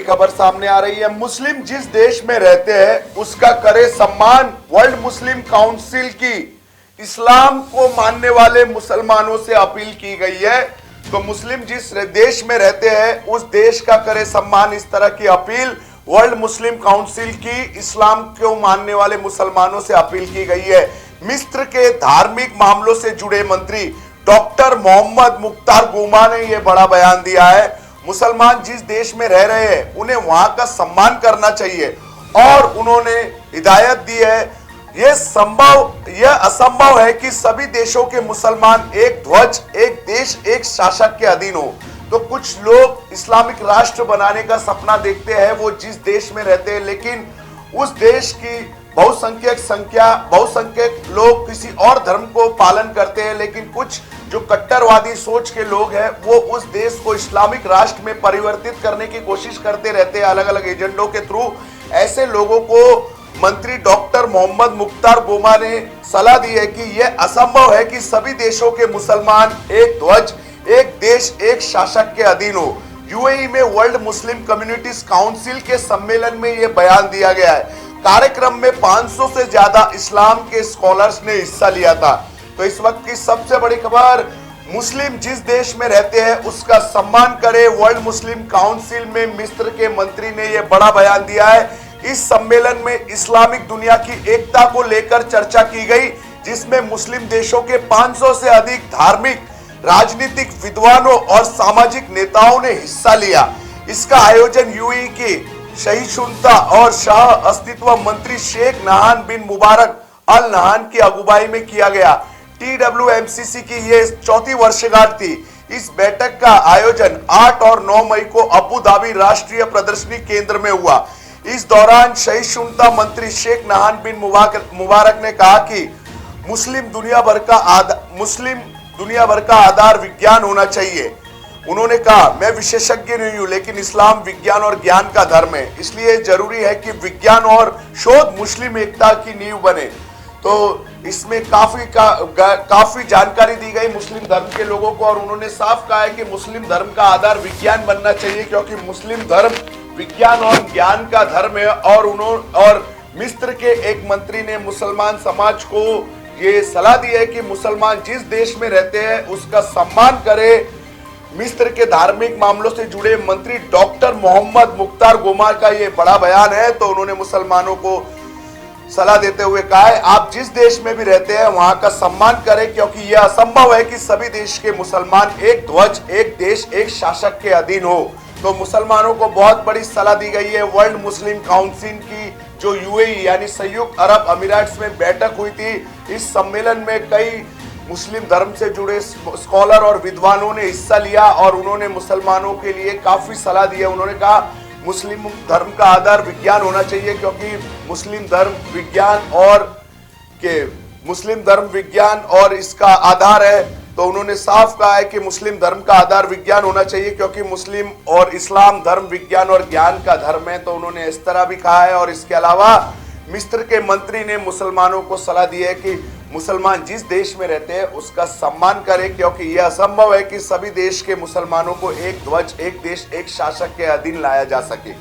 खबर सामने आ रही है। मुस्लिम जिस देश में रहते हैं उसका करे सम्मान। वर्ल्ड मुस्लिम काउंसिल की इस्लाम को मानने वाले मुसलमानों से अपील की गई है। तो मुस्लिम जिस देश में रहते हैं उस देश का करे सम्मान, इस तरह की अपील वर्ल्ड मुस्लिम काउंसिल की इस्लाम को मानने वाले मुसलमानों से अपील की गई है। मिस्र के धार्मिक मामलों से जुड़े मंत्री डॉक्टर मोहम्मद मुख्तार गोमा ने यह बड़ा बयान दिया है। मुसलमान जिस देश में रह रहे हैं उन्हें वहां का सम्मान करना चाहिए और उन्होंने हिदायत दी है। यह असंभव है कि सभी देशों के मुसलमान एक ध्वज, एक देश, एक शासक के अधीन हो। तो कुछ लोग इस्लामिक राष्ट्र बनाने का सपना देखते हैं वो जिस देश में रहते हैं, लेकिन उस देश की बहुसंख्यक लोग किसी और धर्म को पालन करते हैं, लेकिन कुछ जो कट्टरवादी सोच के लोग हैं वो उस देश को इस्लामिक राष्ट्र में परिवर्तित करने की कोशिश करते रहते हैं अलग अलग एजेंडों के थ्रू। ऐसे लोगों को मंत्री डॉक्टर मोहम्मद मुख्तार गोमा ने सलाह दी है कि यह असंभव है कि सभी देशों के मुसलमान एक ध्वज, एक देश, एक शासक के अधीन हो। यूएई में वर्ल्ड मुस्लिम कम्युनिटीज काउंसिल के सम्मेलन में यह बयान दिया गया है। कार्यक्रम में 500 से ज्यादा इस्लाम के स्कॉलर्स ने हिस्सा लिया था। तो इस वक्त की सबसे बड़ी खबर, मुस्लिम जिस देश में रहते हैं उसका सम्मान करे। वर्ल्ड मुस्लिम काउंसिल में मिस्र के मंत्री ने यह बड़ा बयान दिया है। इस सम्मेलन में इस्लामिक दुनिया की एकता को लेकर चर्चा की गई, जिसमें मुस्लिम देशों के 500 से अधिक धार्मिक, राजनीतिक विद्वानों और सामाजिक नेताओं ने हिस्सा लिया। इसका आयोजन यूएई के सहिष्णुता और शाह अस्तित्व मंत्री शेख नहान बिन मुबारक अल नहान की अगुवाई में किया गया। TWMCC की यह 4वीं वर्षगांठ थी। इस बैठक का आयोजन 8 और 9 मई को अबू धाबी राष्ट्रीय प्रदर्शनी केंद्र में हुआ। इस दौरान सहिष्णुता मंत्री शेख नहान बिन मुबारक ने कहा कि मुस्लिम दुनिया भर का आधार विज्ञान होना चाहिए। उन्होंने कहा, मैं विशेषज्ञ नहीं हूं, लेकिन इस्लाम विज्ञान और ज्ञान का धर्म है, इसलिए जरूरी है कि विज्ञान और शोध मुस्लिम एकता की नींव बने। तो इसमें काफी जानकारी दी गई मुस्लिम धर्म के लोगों को और उन्होंने साफ कहा है कि मुस्लिम धर्म का आधार विज्ञान बनना चाहिए, क्योंकि मुस्लिम धर्म विज्ञान और ज्ञान का धर्म है। और मिस्र के एक मंत्री ने मुसलमान समाज को ये सलाह दी है कि मुसलमान जिस देश में रहते हैं उसका सम्मान करे। मिस्र के धार्मिक मामलों से जुड़े मंत्री डॉक्टर मोहम्मद मुख्तार गोमा का ये बड़ा बयान है। तो उन्होंने मुसलमानों को सलाह देते हुए कहा है, आप जिस देश में भी रहते हैं वहां का सम्मान करें, क्योंकि यह असंभव है कि सभी देश के मुसलमान एक ध्वज, एक देश, एक शासक के अधीन हो। तो मुसलमानों को बहुत बड़ी सलाह दी गई है। वर्ल्ड मुस्लिम काउंसिल की जो यूएई यानी संयुक्त अरब अमीरात में बैठक हुई थी, इस सम्मेलन में कई मुस्लिम धर्म से जुड़े स्कॉलर और विद्वानों ने हिस्सा लिया और उन्होंने मुसलमानों के लिए काफी सलाह दी है। उन्होंने कहा मुस्लिम धर्म का आधार विज्ञान होना चाहिए, क्योंकि मुस्लिम धर्म विज्ञान और इसका आधार है। तो उन्होंने साफ कहा है कि मुस्लिम धर्म का आधार विज्ञान होना चाहिए, क्योंकि मुस्लिम और इस्लाम धर्म विज्ञान और ज्ञान का धर्म है। तो उन्होंने इस तरह भी कहा है। और इसके अलावा मिस्र के मंत्री ने मुसलमानों को सलाह दी है कि मुसलमान जिस देश में रहते हैं उसका सम्मान करें, क्योंकि यह असंभव है कि सभी देश के मुसलमानों को एक ध्वज, एक देश, एक शासक के अधीन लाया जा सके।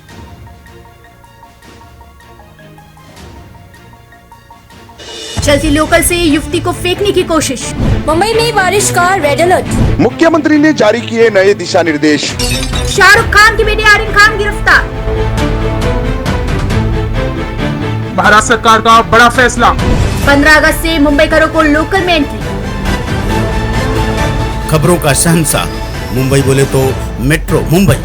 चलती लोकल से युवती को फेंकने की कोशिश। मुंबई में बारिश का रेड अलर्ट। मुख्यमंत्री ने जारी किए नए दिशा निर्देश। शाहरुख खान की बेटी आर्यन खान गिरफ्तार। भारत सरकार का बड़ा फैसला। 15 अगस्त से मुंबई करो को लोकल में एंट्री। खबरों का शहंशाह मुंबई बोले तो मेट्रो मुंबई।